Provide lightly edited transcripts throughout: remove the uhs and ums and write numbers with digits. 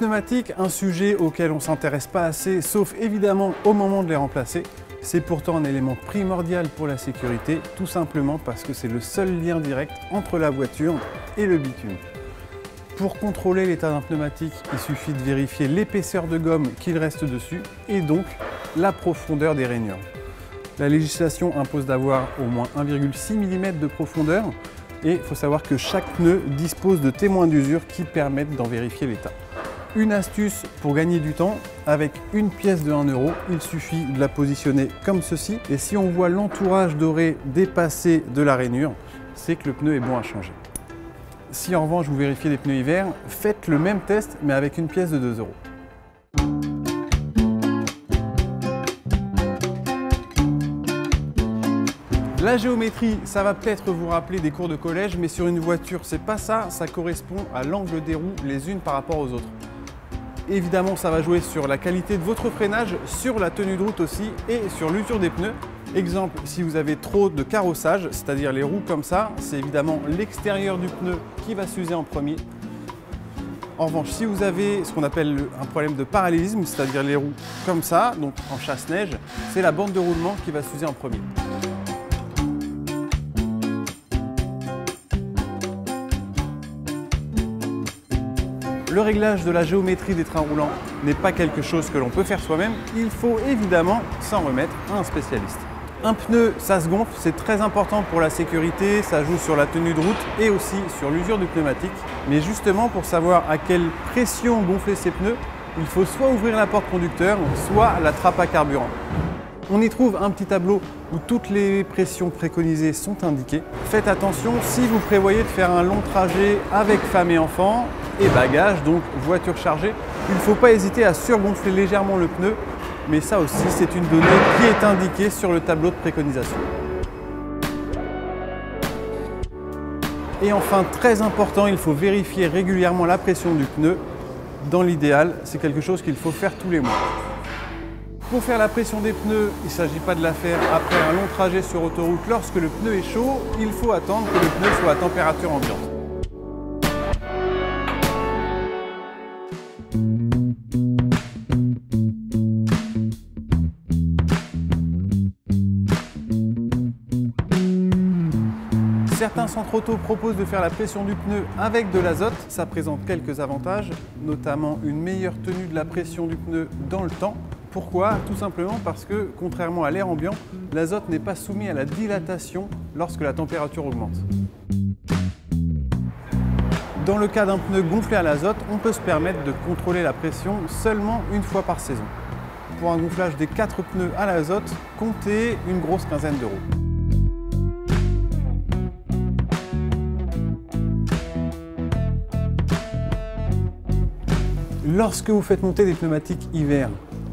pneumatiques, un sujet auquel on ne s'intéresse pas assez, sauf évidemment au moment de les remplacer. C'est pourtant un élément primordial pour la sécurité, tout simplement parce que c'est le seul lien direct entre la voiture et le bitume. Pour contrôler l'état d'un pneumatique, il suffit de vérifier l'épaisseur de gomme qu'il reste dessus et donc la profondeur des rainures. La législation impose d'avoir au moins 1,6 mm de profondeur et il faut savoir que chaque pneu dispose de témoins d'usure qui permettent d'en vérifier l'état. Une astuce pour gagner du temps, avec une pièce de 1 €, il suffit de la positionner comme ceci et si on voit l'entourage doré dépasser de la rainure, c'est que le pneu est bon à changer. Si en revanche vous vérifiez les pneus hiver, faites le même test mais avec une pièce de 2 €. La géométrie, ça va peut-être vous rappeler des cours de collège, mais sur une voiture, c'est pas ça, ça correspond à l'angle des roues les unes par rapport aux autres. Évidemment, ça va jouer sur la qualité de votre freinage, sur la tenue de route aussi et sur l'usure des pneus. Exemple, si vous avez trop de carrossage, c'est-à-dire les roues comme ça, c'est évidemment l'extérieur du pneu qui va s'user en premier. En revanche, si vous avez ce qu'on appelle un problème de parallélisme, c'est-à-dire les roues comme ça, donc en chasse-neige, c'est la bande de roulement qui va s'user en premier. Le réglage de la géométrie des trains roulants n'est pas quelque chose que l'on peut faire soi-même, il faut évidemment s'en remettre à un spécialiste. Un pneu, ça se gonfle, c'est très important pour la sécurité, ça joue sur la tenue de route et aussi sur l'usure du pneumatique. Mais justement, pour savoir à quelle pression gonfler ces pneus, il faut soit ouvrir la porte conducteur, soit la trappe à carburant. On y trouve un petit tableau où toutes les pressions préconisées sont indiquées. Faites attention, si vous prévoyez de faire un long trajet avec femme et enfants et bagages, donc voiture chargée, il ne faut pas hésiter à surgonfler légèrement le pneu, mais ça aussi c'est une donnée qui est indiquée sur le tableau de préconisation. Et enfin, très important, il faut vérifier régulièrement la pression du pneu. Dans l'idéal, c'est quelque chose qu'il faut faire tous les mois. Pour faire la pression des pneus, il ne s'agit pas de la faire après un long trajet sur autoroute. Lorsque le pneu est chaud, il faut attendre que le pneu soit à température ambiante. Certains centres auto proposent de faire la pression du pneu avec de l'azote. Ça présente quelques avantages, notamment une meilleure tenue de la pression du pneu dans le temps. Pourquoi? Tout simplement parce que, contrairement à l'air ambiant, l'azote n'est pas soumis à la dilatation lorsque la température augmente. Dans le cas d'un pneu gonflé à l'azote, on peut se permettre de contrôler la pression seulement une fois par saison. Pour un gonflage des 4 pneus à l'azote, comptez une grosse quinzaine d'euros. Lorsque vous faites monter des pneumatiques hiver,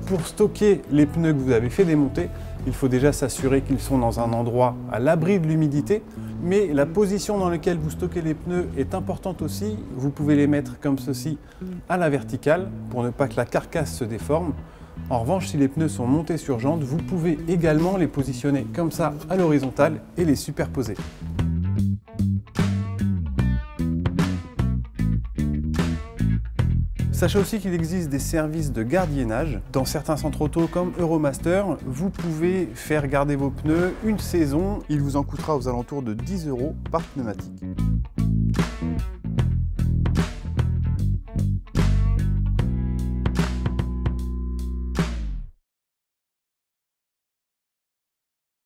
pour stocker les pneus que vous avez fait démonter, il faut déjà s'assurer qu'ils sont dans un endroit à l'abri de l'humidité, mais la position dans laquelle vous stockez les pneus est importante aussi. Vous pouvez les mettre comme ceci à la verticale pour ne pas que la carcasse se déforme. En revanche, si les pneus sont montés sur jante, vous pouvez également les positionner comme ça à l'horizontale et les superposer. Sachez aussi qu'il existe des services de gardiennage. Dans certains centres auto comme Euromaster, vous pouvez faire garder vos pneus une saison. Il vous en coûtera aux alentours de 10 € par pneumatique.